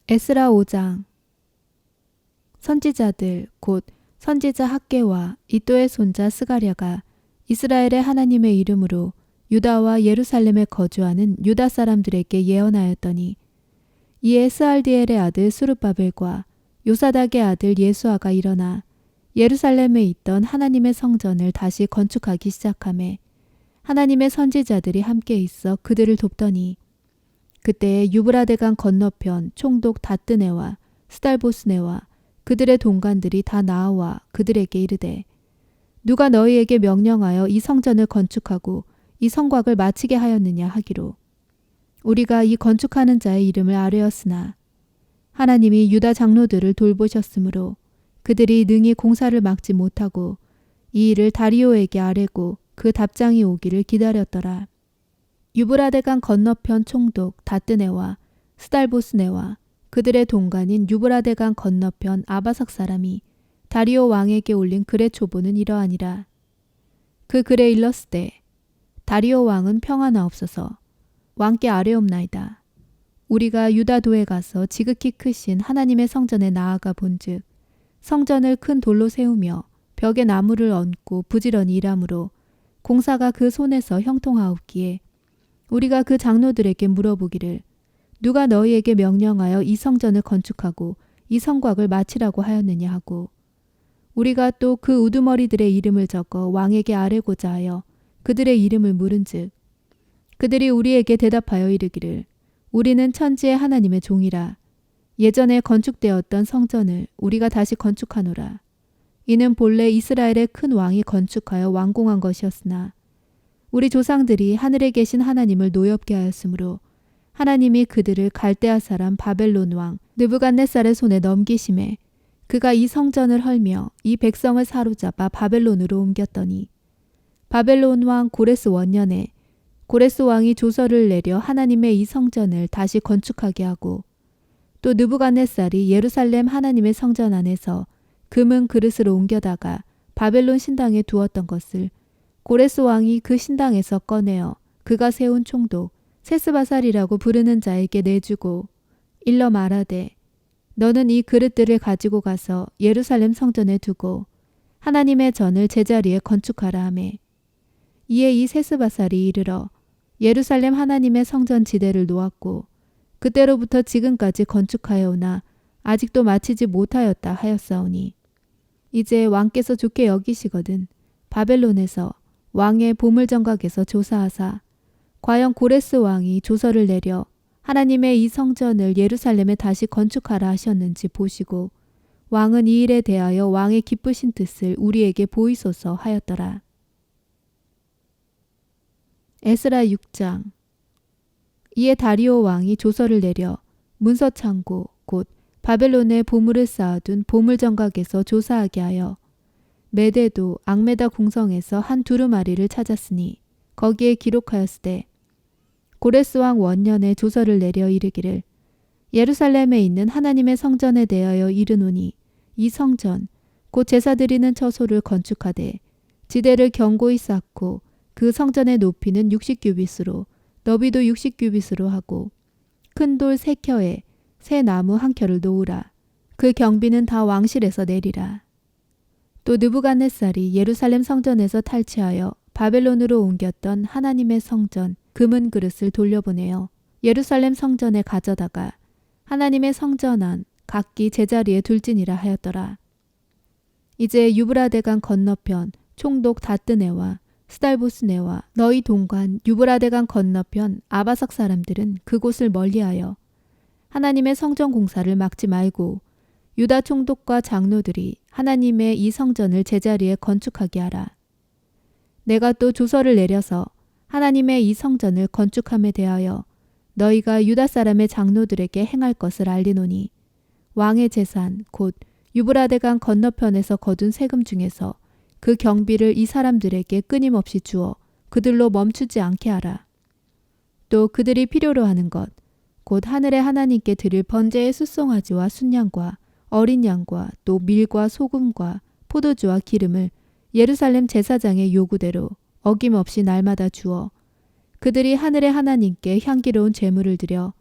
에스라 5장. 선지자들 곧 선지자 학개와 이도의 손자 스가랴가 이스라엘의 하나님의 이름으로 유다와 예루살렘에 거주하는 유다 사람들에게 예언하였더니, 이에 스알디엘의 아들 스룹바벨과 요사닥의 아들 예수아가 일어나 예루살렘에 있던 하나님의 성전을 다시 건축하기 시작하매 하나님의 선지자들이 함께 있어 그들을 돕더니, 그때에 유브라데강 건너편 총독 다뜨네와 스달보스네와 그들의 동관들이 다 나와 그들에게 이르되, 누가 너희에게 명령하여 이 성전을 건축하고 이 성곽을 마치게 하였느냐 하기로, 우리가 이 건축하는 자의 이름을 아뢰었으나 하나님이 유다 장로들을 돌보셨으므로 그들이 능히 공사를 막지 못하고 이 일을 다리오에게 아뢰고 그 답장이 오기를 기다렸더라. 유브라데강 건너편 총독 다뜨네와 스달보스네와 그들의 동관인 유브라데강 건너편 아바삭 사람이 다리오 왕에게 올린 글의 초보는 이러하니라. 그 글에 일렀으되, 다리오 왕은 평안하옵소서. 왕께 아뢰옵나이다. 우리가 유다도에 가서 지극히 크신 하나님의 성전에 나아가 본즉 성전을 큰 돌로 세우며 벽에 나무를 얹고 부지런히 일하므로 공사가 그 손에서 형통하옵기에 우리가 그 장로들에게 물어보기를, 누가 너희에게 명령하여 이 성전을 건축하고 이 성곽을 마치라고 하였느냐 하고, 우리가 또 그 우두머리들의 이름을 적어 왕에게 아뢰고자 하여 그들의 이름을 물은즉, 그들이 우리에게 대답하여 이르기를, 우리는 천지의 하나님의 종이라. 예전에 건축되었던 성전을 우리가 다시 건축하노라. 이는 본래 이스라엘의 큰 왕이 건축하여 완공한 것이었으나 우리 조상들이 하늘에 계신 하나님을 노엽게 하였으므로 하나님이 그들을 갈대아 사람 바벨론 왕 느부갓네살의 손에 넘기심에 그가 이 성전을 헐며 이 백성을 사로잡아 바벨론으로 옮겼더니, 바벨론 왕 고레스 원년에 고레스 왕이 조서를 내려 하나님의 이 성전을 다시 건축하게 하고, 또 느부갓네살이 예루살렘 하나님의 성전 안에서 금은 그릇으로 옮겨다가 바벨론 신당에 두었던 것을 고레스 왕이 그 신당에서 꺼내어 그가 세운 총독 세스바살이라고 부르는 자에게 내주고 일러 말하되, 너는 이 그릇들을 가지고 가서 예루살렘 성전에 두고 하나님의 전을 제자리에 건축하라 하매, 이에 이 세스바살이 이르러 예루살렘 하나님의 성전 지대를 놓았고 그때로부터 지금까지 건축하여 오나 아직도 마치지 못하였다 하였사오니, 이제 왕께서 좋게 여기시거든 바벨론에서 왕의 보물정각에서 조사하사 과연 고레스 왕이 조서를 내려 하나님의 이 성전을 예루살렘에 다시 건축하라 하셨는지 보시고 왕은 이 일에 대하여 왕의 기쁘신 뜻을 우리에게 보이소서 하였더라. 에스라 6장. 이에 다리오 왕이 조서를 내려 문서창고 곧 바벨론에 보물을 쌓아둔 보물정각에서 조사하게 하여 메데도 앙메다 궁성에서 한 두루마리를 찾았으니 거기에 기록하였으되, 고레스 왕 원년에 조서를 내려 이르기를, 예루살렘에 있는 하나님의 성전에 대하여 이르노니 이 성전 곧 제사 드리는 처소를 건축하되 지대를 견고히 쌓고 그 성전의 높이는 60규빗으로 너비도 60규빗으로 하고 큰 돌 3켜에 새 나무 1켜를 놓으라. 그 경비는 다 왕실에서 내리라. 또 느부갓네살이 예루살렘 성전에서 탈취하여 바벨론으로 옮겼던 하나님의 성전 금은 그릇을 돌려보내어 예루살렘 성전에 가져다가 하나님의 성전 안 각기 제자리에 둘지니라 하였더라. 이제 유브라데강 건너편 총독 다뜨네와 스달보스네와 너희 동관 유브라데강 건너편 아바삭 사람들은 그곳을 멀리하여 하나님의 성전 공사를 막지 말고 유다 총독과 장로들이 하나님의 이 성전을 제자리에 건축하게 하라. 내가 또 조서를 내려서 하나님의 이 성전을 건축함에 대하여 너희가 유다 사람의 장로들에게 행할 것을 알리노니, 왕의 재산 곧 유브라데강 건너편에서 거둔 세금 중에서 그 경비를 이 사람들에게 끊임없이 주어 그들로 멈추지 않게 하라. 또 그들이 필요로 하는 것 곧 하늘의 하나님께 드릴 번제의 숫송아지와 순양과 어린 양과 또 밀과 소금과 포도주와 기름을 예루살렘 제사장의 요구대로 어김없이 날마다 주어 그들이 하늘의 하나님께 향기로운 제물을 드려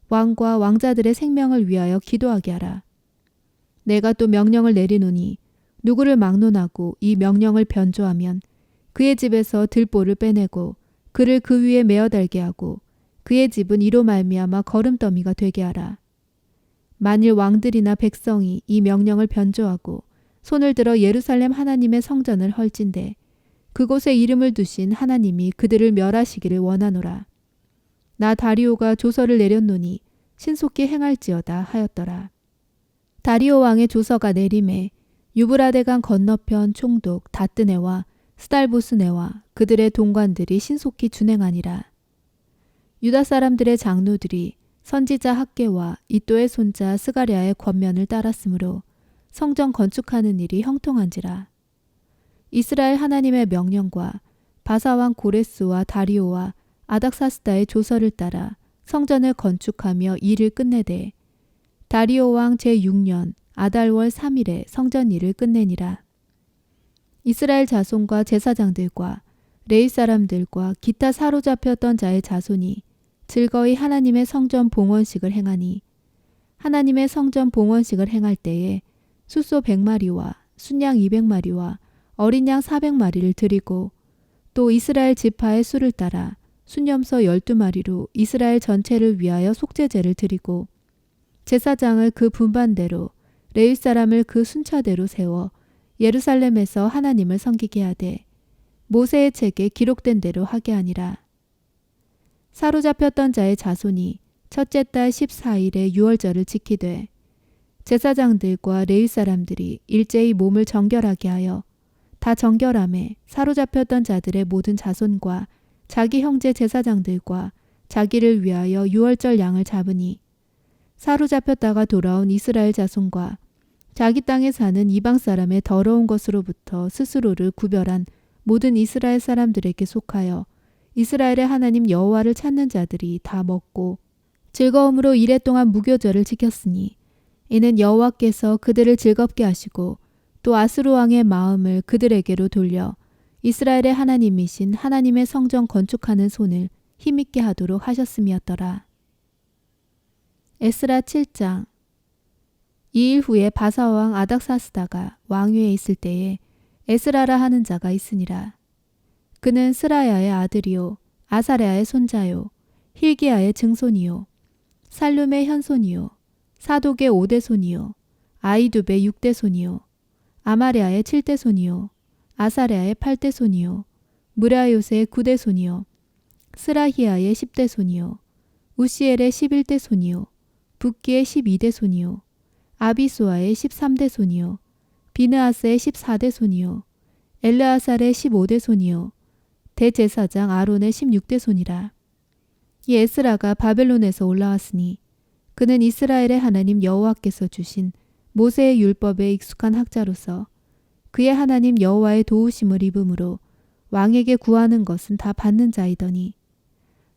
왕과 왕자들의 생명을 위하여 기도하게 하라. 내가 또 명령을 내리노니 누구를 막론하고 이 명령을 변조하면 그의 집에서 들보를 빼내고 그를 그 위에 메어 달게 하고 그의 집은 이로 말미암아 거름더미가 되게 하라. 만일 왕들이나 백성이 이 명령을 변조하고 손을 들어 예루살렘 하나님의 성전을 헐진대 그곳에 이름을 두신 하나님이 그들을 멸하시기를 원하노라. 나 다리오가 조서를 내렸노니 신속히 행할지어다 하였더라. 다리오 왕의 조서가 내림에 유브라데강 건너편 총독 다뜨네와 스달보스네와 그들의 동관들이 신속히 준행하니라. 유다 사람들의 장로들이 선지자 학개와 이도의 손자 스가랴의 권면을 따랐으므로 성전 건축하는 일이 형통한지라. 이스라엘 하나님의 명령과 바사왕 고레스와 다리오와 아닥사스다의 조서를 따라 성전을 건축하며 일을 끝내되 다리오 왕 제6년 아달월 3일에 성전 일을 끝내니라. 이스라엘 자손과 제사장들과 레위 사람들과 기타 사로잡혔던 자의 자손이 즐거이 하나님의 성전 봉헌식을 행하니 하나님의 성전 봉헌식을 행할 때에 숫소 100마리와 순양 200마리와 어린 양 400마리를 드리고 또 이스라엘 지파의 수를 따라 순염소 12마리로 이스라엘 전체를 위하여 속죄제를 드리고 제사장을 그 분반대로 레위 사람을 그 순차대로 세워 예루살렘에서 하나님을 섬기게 하되 모세의 책에 기록된 대로 하게 하니라. 사로잡혔던 자의 자손이 첫째 달 14일에 유월절을 지키되 제사장들과 레위 사람들이 일제히 몸을 정결하게 하여 다 정결함에 사로잡혔던 자들의 모든 자손과 자기 형제 제사장들과 자기를 위하여 유월절 양을 잡으니 사로잡혔다가 돌아온 이스라엘 자손과 자기 땅에 사는 이방 사람의 더러운 것으로부터 스스로를 구별한 모든 이스라엘 사람들에게 속하여 이스라엘의 하나님 여호와를 찾는 자들이 다 먹고 즐거움으로 이레 동안 무교절을 지켰으니 이는 여호와께서 그들을 즐겁게 하시고 또 아스루 왕의 마음을 그들에게로 돌려 이스라엘의 하나님이신 하나님의 성전 건축하는 손을 힘있게 하도록 하셨음이었더라. 에스라 7장. 2일 후에 바사왕 아닥사스다가 왕위에 있을 때에 에스라라 하는 자가 있으니라. 그는 스라야의 아들이요 아사랴의 손자요 힐기야의 증손이요 살룸의 현손이요 사독의 5대손이요 아이두베의 6대손이요 아마랴의 7대손이요 아사랴의 8대손이요 무라요스의 9대손이요 스라히야의 10대손이요 우시엘의 11대손이요 붓기의 12대손이요 아비수아의 13대손이요 비느하스의 14대손이요 엘르아살의 15대손이요 대제사장 아론의 16대손이라. 이 에스라가 바벨론에서 올라왔으니 그는 이스라엘의 하나님 여호와께서 주신 모세의 율법에 익숙한 학자로서 그의 하나님 여호와의 도우심을 입음으로 왕에게 구하는 것은 다 받는 자이더니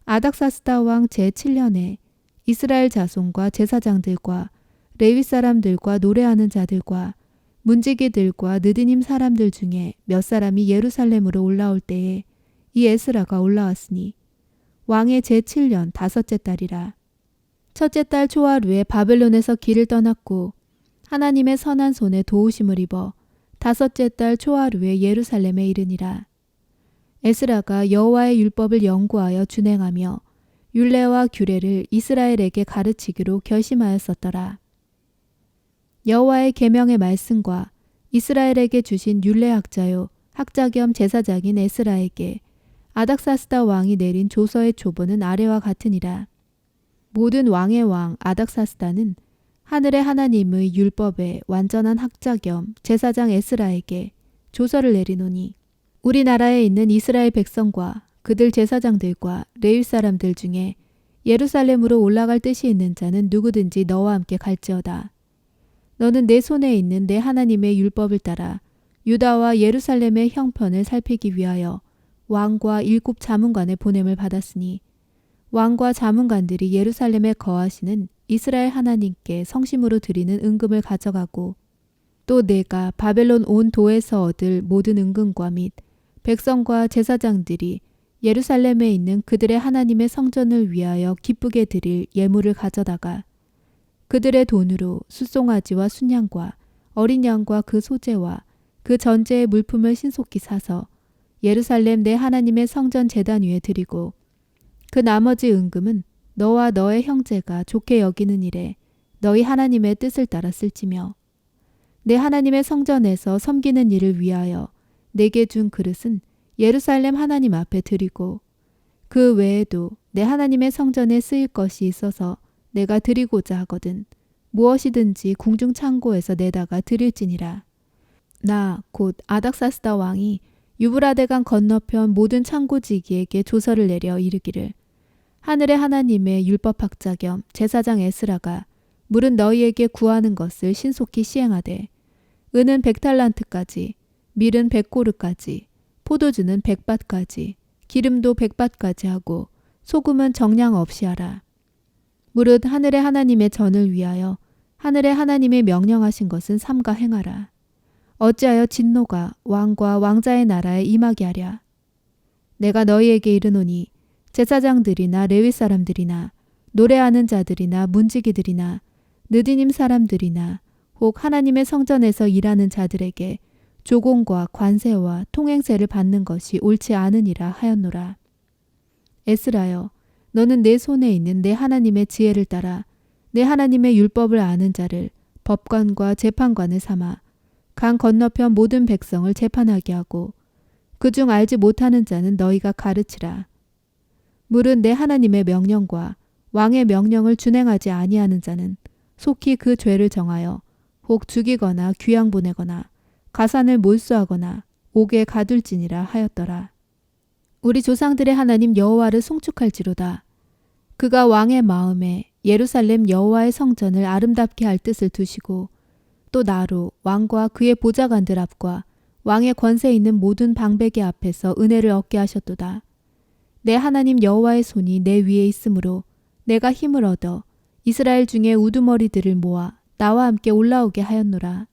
아닥사스다 왕 제7년에 이스라엘 자손과 제사장들과 레위 사람들과 노래하는 자들과 문지기들과 느디님 사람들 중에 몇 사람이 예루살렘으로 올라올 때에 이 에스라가 올라왔으니 왕의 제7년 5째 달이라. 첫째 달 초하루에 바벨론에서 길을 떠났고 하나님의 선한 손에 도우심을 입어 5째 달 초하루에 예루살렘에 이르니라. 에스라가 여호와의 율법을 연구하여 준행하며 율례와 규례를 이스라엘에게 가르치기로 결심하였었더라. 여호와의 계명의 말씀과 이스라엘에게 주신 율례학자요 학자 겸 제사장인 에스라에게 아닥사스다 왕이 내린 조서의 초본은 아래와 같으니라. 모든 왕의 왕 아닥사스다는 하늘의 하나님의 율법에 완전한 학자 겸 제사장 에스라에게 조서를 내리노니 우리나라에 있는 이스라엘 백성과 그들 제사장들과 레위 사람들 중에 예루살렘으로 올라갈 뜻이 있는 자는 누구든지 너와 함께 갈지어다. 너는 내 손에 있는 내 하나님의 율법을 따라 유다와 예루살렘의 형편을 살피기 위하여 왕과 7 자문관의 보냄을 받았으니 왕과 자문관들이 예루살렘에 거하시는 이스라엘 하나님께 성심으로 드리는 은금을 가져가고 또 내가 바벨론 온 도에서 얻을 모든 은금과 및 백성과 제사장들이 예루살렘에 있는 그들의 하나님의 성전을 위하여 기쁘게 드릴 예물을 가져다가 그들의 돈으로 숫송아지와 순양과 어린 양과 그 소재와 그 전제의 물품을 신속히 사서 예루살렘 내 하나님의 성전 제단 위에 드리고 그 나머지 은금은 너와 너의 형제가 좋게 여기는 일에 너희 하나님의 뜻을 따라 쓸지며 내 하나님의 성전에서 섬기는 일을 위하여 내게 준 그릇은 예루살렘 하나님 앞에 드리고 그 외에도 내 하나님의 성전에 쓰일 것이 있어서 내가 드리고자 하거든 무엇이든지 궁중 창고에서 내다가 드릴지니라. 나 곧 아닥사스다 왕이 유브라데강 건너편 모든 창고지기에게 조서를 내려 이르기를 하늘의 하나님의 율법학자 겸 제사장 에스라가 물은 너희에게 구하는 것을 신속히 시행하되 은은 100달란트까지 밀은 100고르까지 포도주는 100밭까지 기름도 100밭까지 하고 소금은 정량 없이 하라. 무릇 하늘의 하나님의 전을 위하여 하늘의 하나님의 명령하신 것은 삼가 행하라. 어찌하여 진노가 왕과 왕자의 나라에 임하게 하랴. 내가 너희에게 이르노니 제사장들이나 레위 사람들이나 노래하는 자들이나 문지기들이나 느디님 사람들이나 혹 하나님의 성전에서 일하는 자들에게 조공과 관세와 통행세를 받는 것이 옳지 않으니라 하였노라. 에스라여, 너는 내 손에 있는 내 하나님의 지혜를 따라 내 하나님의 율법을 아는 자를 법관과 재판관을 삼아 강 건너편 모든 백성을 재판하게 하고 그중 알지 못하는 자는 너희가 가르치라. 물은 내 하나님의 명령과 왕의 명령을 준행하지 아니하는 자는 속히 그 죄를 정하여 혹 죽이거나 귀양 보내거나 가산을 몰수하거나 옥에 가둘지니라 하였더라. 우리 조상들의 하나님 여호와를 송축할지로다. 그가 왕의 마음에 예루살렘 여호와의 성전을 아름답게 할 뜻을 두시고 또 나로 왕과 그의 보좌관들 앞과 왕의 권세 있는 모든 방백의 앞에서 은혜를 얻게 하셨도다. 내 하나님 여호와의 손이 내 위에 있으므로 내가 힘을 얻어 이스라엘 중에 우두머리들을 모아 나와 함께 올라오게 하였노라.